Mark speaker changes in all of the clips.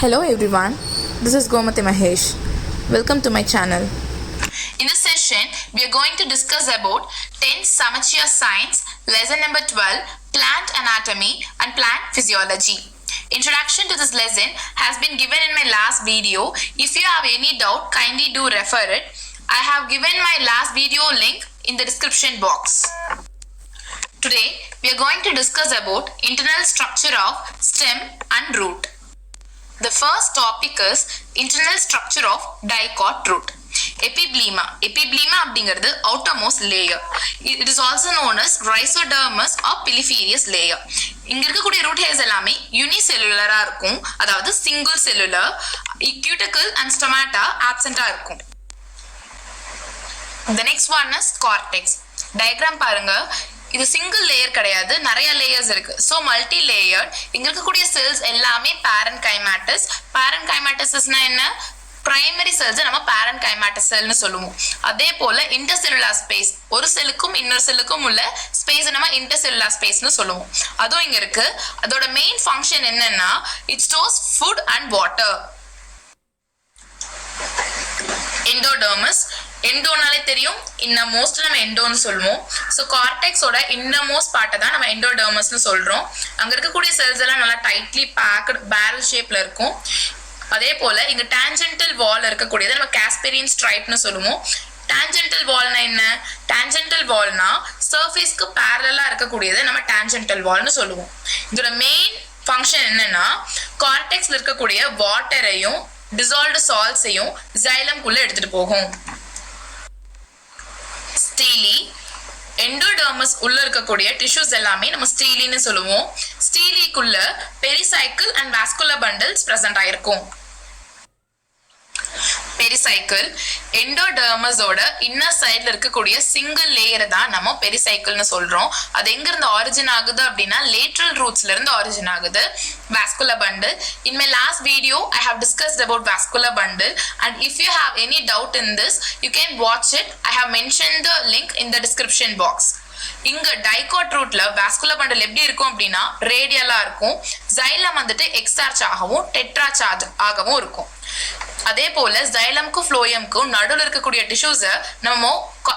Speaker 1: Hello everyone, this is Gomati Mahesh. Welcome to my channel.
Speaker 2: In this session, we are going to discuss about 10th Samachya Science, lesson number 12, Plant Anatomy and Plant Physiology. Introduction to this lesson has been given in my last video. If you have any doubt, kindly do refer it. I have given my last video link in the description box. Today, we are going to discuss about internal structure of stem and root. The first topic is internal structure of dicot root. Epiblema. Epiblema அப்படிங்கிறது outermost layer. It is also known as rhizodermis or piliferous layer. இங்க இருக்கக்கூடிய root hairs எல்லாமே unicellular இருக்கும். அதாவது single cellular, cuticle and stomata absent இருக்கும். The next one is cortex. Diagram பாருங்க. இது single layer கிடையாது, நிறைய லேயர்ஸ் இருக்கு. So multi layer. இங்க இருக்கக்கூடிய செல்ஸ் எல்லாமே பேரன்கைமாட்டிஸ். பேரன்கைமாட்டிஸ்னா என்ன? பிரைமரி செல்ஸ் நம்ம பேரன்கைமாட்டிஸ் செல்னு சொல்லுவோம். அதே போல இன்டர்செல்லுலார் ஸ்பேஸ், ஒரு செல்லுக்கும் இன்னொரு செல்லுக்கும் உள்ள ஸ்பேஸ் நம்ம இன்டர்செல்லுலார் ஸ்பேஸ்னு சொல்லுவோம். அதுவும் இங்க இருக்கு. அதோட மெயின் ஃபங்க்ஷன் என்னன்னா, it stores food and water. Endodermis. எண்டோனாலே தெரியும், இன்னமோஸ்ட் நம்ம எண்டோன்னு சொல்லுவோம். ஸோ கார்டெக்ஸோட இன்னமோஸ்ட் பார்ட்டை தான் நம்ம எண்டோடெர்மஸ்னு சொல்றோம். அங்க இருக்கக்கூடிய செல்ஸ் எல்லாம் நல்லா டைட்லி பேக்டு பேரல் ஷேப்ல இருக்கும். அதே போல இங்க டான்ஜென்டல் வால் இருக்கக்கூடியது நம்ம காஸ்பெரியன் ஸ்ட்ரைப்னு சொல்லுவோம். டான்ஜென்டல் வால்னா என்ன? டான்ஜென்டல் வால்னா சர்ஃபேஸ்க்கு பேரலா இருக்கக்கூடியது நம்ம டான்ஜென்டல் வால்னு சொல்லுவோம். இதோட மெயின் ஃபங்க்ஷன் என்னன்னா, கார்டெக்ஸ்ல இருக்கக்கூடிய வாட்டரையும் டிசால்வ்டு சால்ட்ஸையும் ஜைலம்குள்ள எடுத்துட்டு போகும். ஸ்டீலி. எண்டோடெர்மஸ் உள்ள இருக்கக்கூடிய டிஷ்யூஸ் எல்லாமே நம்ம ஸ்டீலின்னு சொல்லுவோம். ஸ்டீலிக்குள்ள pericycle and vascular bundles present ஆயிருக்கும். பெரிசைக்கிள் எண்டோடெர்மஸோட இன்னர் சைட்ல இருக்கக்கூடிய சிங்கிள் லேயர் தான் நம்ம பெரிசைக்கிள்னு சொல்றோம். அது எங்க இருந்து ஆரிஜின் ஆகுது அப்படின்னா லேட்ரல் ரூட்ஸ்ல இருந்து ஆரிஜின் ஆகுது. vascular bundle. In my last video, I have discussed about vascular bundle, and if you have any doubt in this, you can watch it. I have mentioned the link in the description box. இங்க dicot ரூட்ல vascular bundle எப்படி இருக்கும் அப்படின்னா ரேடியலா இருக்கும். Xylem வந்துட்டு எக்ஸ்டார்ச் ஆகவும் டெட்ராசார்ஜ் ஆகவும் இருக்கும். அதே போல ஜைலம்க்கும் ஃப்ளோயம்க்கும் நடுவில் இருக்கக்கூடிய டிஷ்யூஸை நம்ம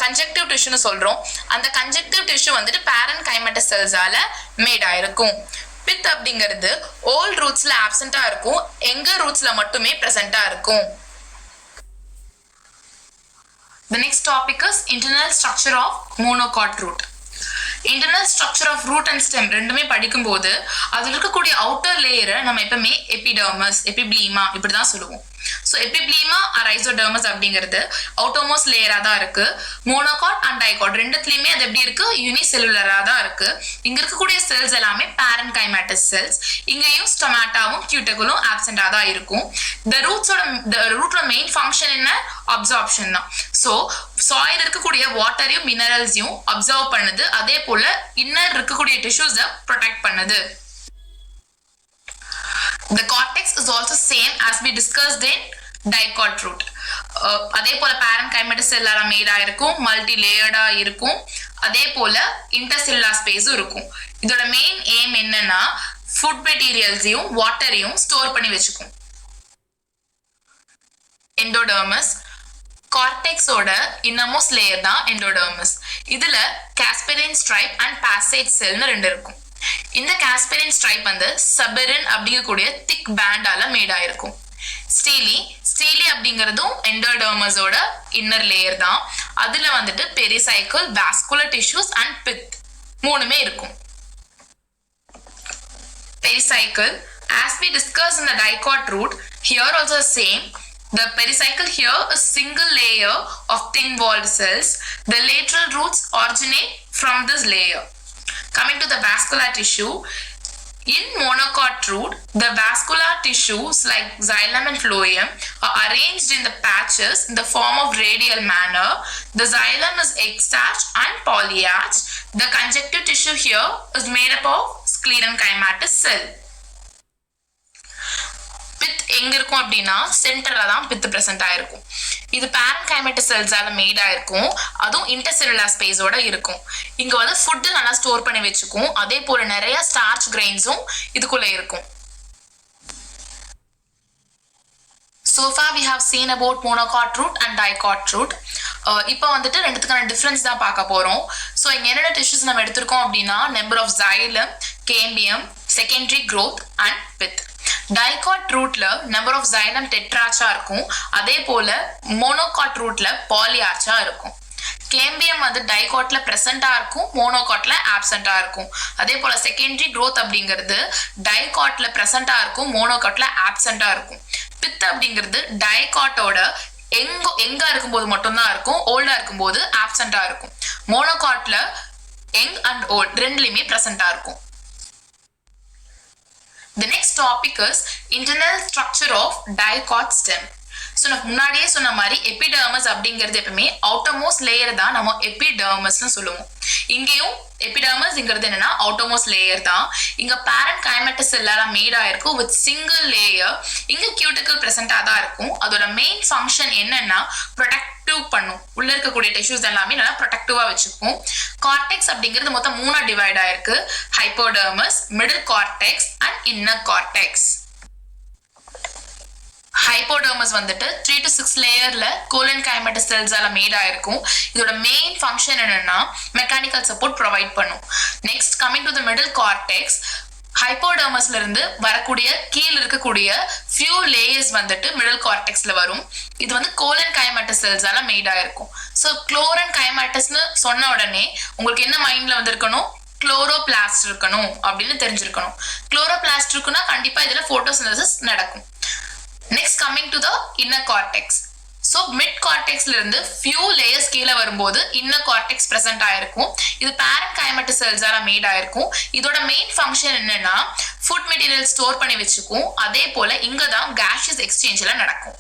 Speaker 2: கன்ஜெக்டிவ் டிஷ்யூன்னு சொல்றோம். அந்த கன்ஜெக்டிவ் டிஷ்யூ வந்துட்டு பேரன்கைமேட்டஸ் செல்ஸால மேட் ஆயிருக்கும். பித் அப்படிங்கிறது ஓல்ட் ரூட்ஸ்ல ஆப்சென்டா இருக்கும், எங்க ரூட்ஸ்ல மட்டுமே பிரசன்டா இருக்கும். The next topic is internal structure of monocot root. Internal structure of root and stem ரெண்டுமே படிக்கும்போது அதுல இருக்கக்கூடிய அவுட்டர் லேயரை நம்ம எப்பவுமே எபிடெர்மஸ், எபிப்ளீமா இப்படிதான் சொல்லுவோம். ஸோ எபிப்ளீமா ரைசோடெர்மஸ் அப்படிங்கிறது அவுட்டோமோஸ்ட் லேயரா தான் இருக்கு. மோனோகாட் அண்ட் டைகாட் ரெண்டுத்துலயுமே அது எப்படி இருக்கு? யூனிசெல்லுலரா தான் இருக்கு. இங்க இருக்கக்கூடிய செல்ஸ் எல்லாமே பேரன்கைமேட்டஸ் செல்ஸ். இங்கேயும் ஸ்டொமாட்டாவும் கியூட்டிகுலும் ஆப்சென்டா தான் இருக்கும். ரூட்டோட மெயின் ஃபங்க்ஷன் என்ன? அப்சார்ப்ஷன் தான். ஸோ சாயில் இருக்கக்கூடிய வாட்டரையும் மினரல்ஸையும் அப்சர்வ் பண்ணுது. அதே போல இன்னர் இருக்கக்கூடிய டிஷ்யூஸை ப்ரொடெக்ட் பண்ணுது. The cortex is also same as we discussed in dicot root. அதே போல parenchymatous cellular மேடா இருக்கும், மல்டி லேயர்டா இருக்கும். அதே போல இன்டர்செல்லுலார் ஸ்பேஸும் இருக்கும். இதோட மெயின் எய்ம் என்னன்னா, ஃபுட் மெட்டீரியல்ஸையும் வாட்டரையும் ஸ்டோர் பண்ணி வச்சுக்கும். எண்டோடெர்மஸ். கார்டெக்ஸோட இன்னமோஸ்ட் லேயர் தான் எண்டோடெர்மஸ். இதுல காஸ்பெரியன் ஸ்ட்ரைப் அண்ட் பாசேஜ் செல்னு ரெண்டு இருக்கும். இந்த காஸ்பெரியன் ஸ்ட்ரைப் வந்து சபெரின் அப்படிங்கக்கூடிய திக் பேண்டால மேட் ஆயிருக்கும். ஸ்டீலி அப்படிங்கிறதும் எண்டோடெர்மஸோட இன்னர் லேயர் தான். அதுல வந்துட்டு பெரிசைக்கிள், வாஸ்குலர் டிஷ்யூஸ் அண்ட் பித் மூணுமே இருக்கும். Pericycle, as we discussed in the dicot root, here also same. The pericycle here is single layer of thin walled cells. The lateral roots originate from this layer. Coming to the vascular tissue, in monocot root, the vascular tissues like xylem and phloem are arranged in the patches in the form of radial manner. The xylem is exarched and polyarched. The conjunctive tissue here is made up of sclerenchymatous cell. பித் எங்க இருக்கும் அப்படின்னா சென்டர்ல தான் பித் present ஆயிருக்கும். இது பேரன்கைமேட்டஸ் செல்ஸால made ஆயிருக்கும். அதுவும் intercellular ஸ்பேஸோட இருக்கும். இங்க வந்து ஃபுட் நல்லா ஸ்டோர் பண்ணி வச்சுக்கும். அதே போல நிறைய ஸ்டார்ச் கிரெயின்ஸும் இதுக்குள்ள இருக்கும். So far we have seen about monocot root and dicot root. இப்போ வந்துட்டு ரெண்டுத்துக்கான டிஃபரன்ஸ் தான் பார்க்க போறோம். ஸோ இங்க என்னென்ன டிஷ்யூஸ் நம்ம எடுத்திருக்கோம் அப்படின்னா number of xylem, cambium, secondary growth and pith. Dicot ரூட்ல நம்பர் ஆஃப் xylem டெட்ராச்சா இருக்கும். அதே போல மோனோகாட் ரூட்ல பாலியார்ச்சா இருக்கும். கேம்பியம் வந்து டைகாட்ல பிரசண்டா இருக்கும், மோனோகாட்ல ஆப்சென்டா இருக்கும். அதே போல செகண்டரி growth அப்படிங்கிறது டைகாட்ல பிரசண்டா இருக்கும், மோனோகாட்ல ஆப்சென்டா இருக்கும். பித் அப்படிங்கிறது டைகாட்டோட எங்க இருக்கும்போது மட்டும்தான் இருக்கும், ஓல்டா இருக்கும்போது ஆப்சென்டா இருக்கும். மோனோகாட்ல யங் அண்ட் ஓல்ட் ரெண்டுலயுமே பிரசண்டா இருக்கும். The next topic is internal structure of dicot stem. So நான் முன்னாடியே சொன்ன மாதிரி எபிடர்மஸ் அப்படிங்கிறது எப்பவுமே அவுட்டர்மோஸ்ட் லேயர் தான் நம்ம எபிடர்மஸ்னு சொல்லுவோம். இங்கேயும் எபிடர்மஸ்ங்கிறது என்னன்னா அவுட்டர்மோஸ்ட் லேயர் தான். இங்க பேரண்ட் கைமேட்டஸ் எல்லாம் மேட் ஆயிருக்கும் வித் சிங்கிள் லேயர். இங்க கியூட்டிக்கல் பிரசண்டா தான் இருக்கும். அதோட மெயின் ஃபங்க்ஷன் என்னன்னா ப்ரொடெக்டிவ் பண்ணும். உள்ள இருக்கக்கூடிய டிஷ்யூஸ் எல்லாமே நல்லா ப்ரொடெக்டிவா வச்சுக்கும். கார்டெக்ஸ் அப்படிங்கிறது மொத்தம் 3 டிவைட் ஆயிருக்கு. Hypodermis, middle cortex and inner cortex. Hypodermis வந்துட்டு 3 to 6 லேயர்ல கோலன் கைமேட்டஸ் செல்ஸால மேட் ஆயிருக்கும். இதோட மெயின் ஃபங்க்ஷன் என்னன்னா மெக்கானிக்கல் சப்போர்ட் ப்ரொவைட் பண்ணும். Next coming to the middle cortex, ஹைப்போடர்மஸ்ல இருந்து வரக்கூடிய கீழே இருக்கக்கூடிய ஃபியூ லேயர்ஸ் வந்துட்டு மிடில் கார்டெக்ஸ்ல வரும். இது வந்து கோலன் கைமேட்டஸ் செல்ஸால மேட் ஆயிருக்கும். ஸோ குளோரன் கைமேட்டஸ்னு சொன்ன உடனே உங்களுக்கு என்ன மைண்ட்ல வந்திருக்கணும், குளோரோபிளாஸ்ட் இருக்கணும் அப்படின்னு தெரிஞ்சிருக்கணும். குளோரோபிளாஸ்ட் இருக்குன்னா கண்டிப்பா இதுல போட்டோசிந்தசிஸ் நடக்கும். Next coming to the inner cortex. So mid கார்டெக்ஸ்ல இருந்து ஃபியூ லேயர்ஸ் கீழே வரும்போது இன்னர் கார்டெக்ஸ் பிரசன்ட் ஆயிருக்கும். இது பேரண்ட் கைமேட்டஸ் செல்ஸால மேட் ஆயிருக்கும். இதோட மெயின் ஃபங்க்ஷன் என்னன்னா ஃபுட் மெட்டீரியல் ஸ்டோர் பண்ணி வச்சுக்கும். அதே போல இங்கதான் கேஷியஸ் எக்ஸ்சேஞ்ச்ல நடக்கும்.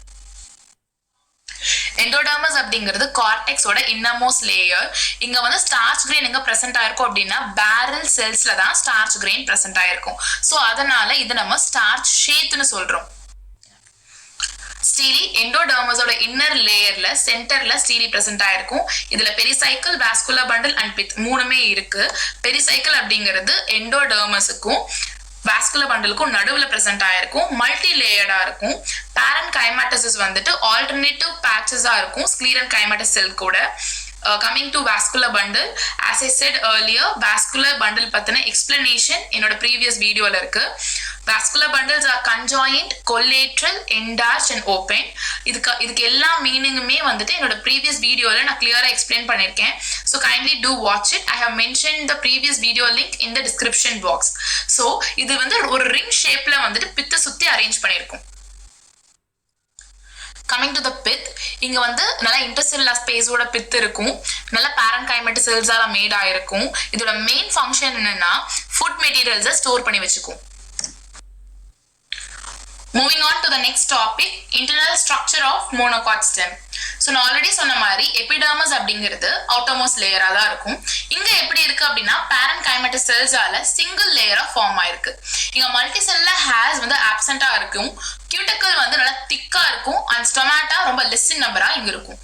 Speaker 2: எண்டோடர்மஸ் அப்படிங்கிறது கார்டெக்ஸோட இன்னர்மோஸ்ட் லேயர். இங்க வந்து ஸ்டார்ச் கிரெயின் எங்க பிரசன்ட் ஆயிருக்கும் அப்படின்னா பேரல் செல்ஸ்ல தான் ஸ்டார்ச் கிரெயின் பிரசன்ட் ஆயிருக்கும். ஸோ அதனால இது நம்ம ஸ்டார்ச் ஷீத்னு சொல்றோம். ஸ்டீலி எண்டோடர்மஸோட இன்னர் லேயர்ல சென்டர்ல ஸ்டீலி பிரசன்ட் ஆயிருக்கும். இதுல பெரிசைக்கிள், வாஸ்குலர் பண்டில் அண்ட் பித் மூணுமே இருக்கு. பெரிசைக்கிள் அப்படிங்கிறது எண்டோடர்மஸுக்கும் வாஸ்குலர் பண்டிலுக்கும் நடுவுல பிரசன்ட் ஆயிருக்கும். மல்டி லேயர்டா இருக்கும். பேரண்ட் கைமேட்டசிஸ் வந்துட்டு ஆல்டர்னேட்டிவ் பேட்சஸா இருக்கும் ஸ்க்லீரன் கைமேட்டஸ் செல் கூட. Coming to vascular bundle, as I said earlier, vascular bundle பத்தின explanation என்னோட previous videoல இருக்கு. Vascular bundles are conjoined, collateral, enlarged and open. இதுக்கு எல்லா மீனிங்குமே வந்துட்டு என்னோட previous videoல நான் clear-ஆ explain பண்ணிருக்கேன். So kindly do watch it. I have mentioned the previous video link in the description box. So இது வந்து ஒரு ring shapeல வந்துட்டு பித்த சுத்தி arrange பண்ணிருக்கும். Coming to the pith, இங்க வந்து நல்லா இன்டர்செல்லுலர் ஸ்பேஸோட பித் இருக்கும். நல்ல பேரண்ட் கைமேட்டஸ் செல்ஸால மேட் ஆயிருக்கும். இதோட மெயின் ஃபங்க்ஷன் என்னன்னா ஃபுட் மெட்டீரியல்ஸை ஸ்டோர் பண்ணி வச்சுக்கும். Moving on to the next topic, internal structure of monocot stem. So நான் ஆல்ரெடி சொன்ன மாதிரி எபிடர்மஸ் அப்படிங்கிறது அவுட்டர்மோஸ்ட் லேயரா தான் இருக்கும். இங்க எப்படி இருக்கு அப்படின்னா பேரண்ட் கைமேட்டஸ் செல்ஸால சிங்கிள் லேயரா ஃபார்ம் ஆயிருக்கு. இங்க மல்டி செல்லுலர் ஹேர்ஸ் வந்து ஆப்சென்டா இருக்கும். கியூட்டிக்கல் வந்து நல்லா திக்கா இருக்கும் அண்ட் ஸ்டொமாட்டா ரொம்ப லெஸ் இன் நம்பரா இங்க இருக்கும்.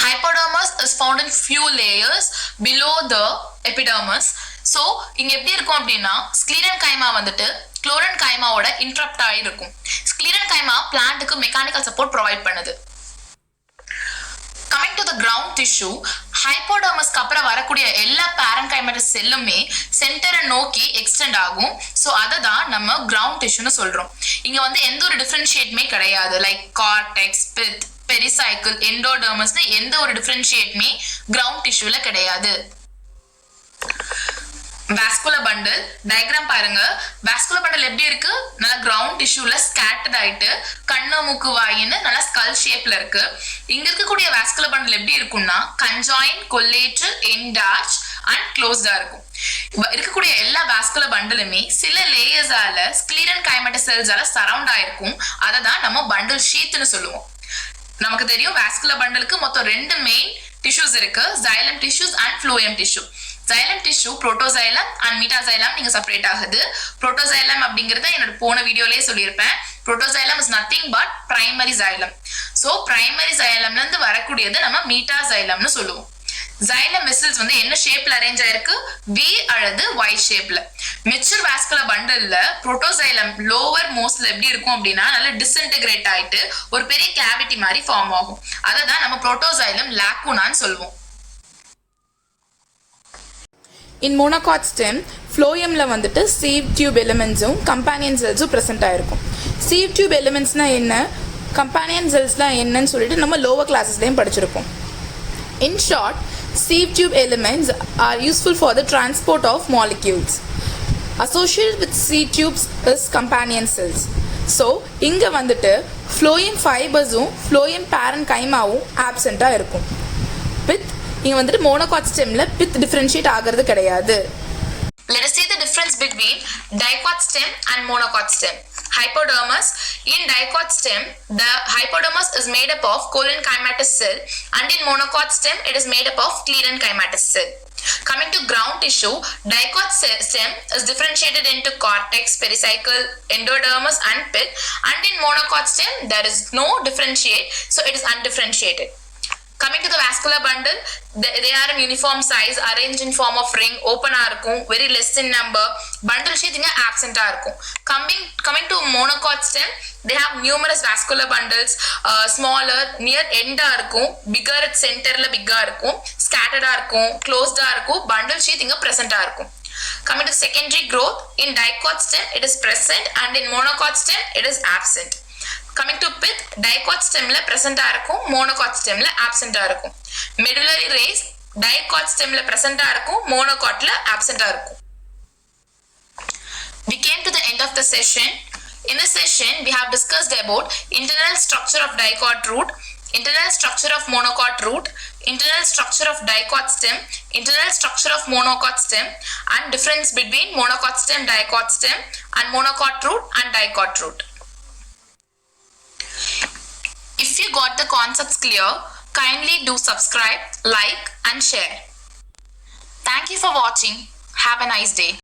Speaker 2: Hypodermis is found in few layers below the epidermis. So இங்க எப்படி இருக்கும் அப்படின்னா ஸ்க்லீரன் கைமா வந்துட்டு குளோரன் கைமாவோட இன்டரப்ட் ஆயிருக்கும். ஸ்க்லீரன் கைமா பிளான்ட்டுக்கு மெக்கானிக்கல் சப்போர்ட் ப்ரொவைட் பண்ணுது. Coming to the ground tissue, ஹைப்போடர்மஸ்க்கு அப்புறம் வரக்கூடிய எல்லா பேரண்ட் கைமேட்டஸ் செல்லுமே சென்டரை நோக்கி எக்ஸ்டெண்ட் ஆகும். ஸோ அதை தான் நம்ம கிரவுண்ட் டிஷ்யூன்னு சொல்றோம். இங்க வந்து எந்த ஒரு டிஃபரன்ஷியேட்டுமே கிடையாது. லைக் கார்டெக்ஸ், பித், பெரிசைக்கிள், எண்டோடர்மஸ்னு எந்த ஒரு டிஃபரன்ஷியேட்டுமே கிரவுண்ட் டிஷ்யூல கிடையாது. வாஸ்குலர் பண்டில் டயக்ராம் பாருங்க. வாஸ்குலர் பண்டில் எப்படி இருக்கு, நல்லா கிரவுண்ட் டிஷ்யூல ஸ்கேட்டர்ட் ஆயிட்டு கண்ணு மூக்கு வாயின்னு நல்லா ஸ்கல் ஷேப்ல இருக்கு. இங்க இருக்கக்கூடிய வாஸ்குலர் பண்டில் எப்படி இருக்கும்னா கன்ஜாயின், கொல்லேட்ரல், என்டார்ச் அண்ட் க்ளோஸ்டா இருக்கும். இருக்கக்கூடிய எல்லா வாஸ்குலர் பண்டிலுமே சில லேயர்ஸால ஸ்க்லீரன் கைமேட்டஸ் செல்ஸால சரவுண்ட் ஆயிருக்கும். அதை தான் நம்ம பண்டில் ஷீத்னு சொல்லுவோம். நமக்கு தெரியும் வாஸ்குலர் பண்டிலுக்கு மொத்தம் 2 மெயின் டிஷ்யூஸ் இருக்கு, xylem tissues and phloem tissue. xylem tissue protoxylem and metaxylem நீங்க செப்பரேட் ஆகுது. protoxylem அப்படிங்கறத என்னோட போன வீடியோலயே சொல்லியிருப்பேன். protoxylem is nothing but primary xylem. So primary xylemல இருந்து வரக்கூடியது நம்ம metaxylem னு சொல்லுவோம். xylem vessels வந்து என்ன ஷேப்ல அரேஞ்ச் ஆயிருக்கு? V அல்லது Y ஷேப்ல. மெச்சூர் வாஸ்குலர் பண்டல்ல புரோட்டோசைலம் லோவர் மோஸ்ட்ல எப்படி இருக்கும் அப்படின்னா நல்ல டிஸ்இன்டகிரேட் ஆயிட்டு ஒரு பெரிய கேவிட்டி மாதிரி ஃபார்ம் ஆகும். அதை தான் நம்ம புரோட்டோசைலம் லாக்குனான்னு சொல்லுவோம்.
Speaker 1: In monocot stem, phloemல வந்துட்டு sieve tube elementsம் companion cellsம் present ஆயிருக்கும். sieve tube elementsனா என்ன, companion cellsலாம் என்னன்னு சொல்லிட்டு நம்ம lower classesலயும் படிச்சிருப்போம். In short, sieve tube elements are useful for the transport of molecules. Associated with sieve tubes is companion cells. So, இங்க வந்துட்டு phloem fibersம் phloem parenchymaவும் absent-ஆ இருக்கும். With இங்க வந்துட்டு monocot stemல pith differentiate ஆகிறது கிடையாது.
Speaker 2: Let us see the difference between dicot stem and monocot stem. Hypodermis. In dicot stem, the hypodermis is made up of collenchymatous cell, and in monocot stem, it is made up of clerenchymatous cell. Coming to ground tissue, dicot stem is differentiated into cortex, pericycle, endodermis, and pith, and in monocot stem, there is no differentiate, so it is undifferentiated. Coming to the vascular bundle, they are in uniform size, arranged in form of ring, open இருக்கும், very less in number. Bundle sheath இங்க absent இருக்கும். Coming to monocot stem, they have numerous vascular bundles, smaller, near end இருக்கும், bigger at centerல big இருக்கும், scattered இருக்கும், closed இருக்கும், bundle sheath இங்க present இருக்கும். Coming to secondary growth, in dicot stem, it is present, and in monocot stem, it is absent. Coming to pith, dicot stemல present இருக்கும், monocot stemல absent இருக்கும். Medullary rays, dicot stemல present இருக்கும், monocotல absent இருக்கும். We came to the end of the session. In this session, we have discussed about internal structure of dicot root, internal structure of monocot root, internal structure of dicot stem, internal structure of monocot stem, and difference between monocot stem, dicot stem, and monocot root and dicot root. If you got the concepts clear, kindly do subscribe, like, and share. Thank you for watching. Have a nice day.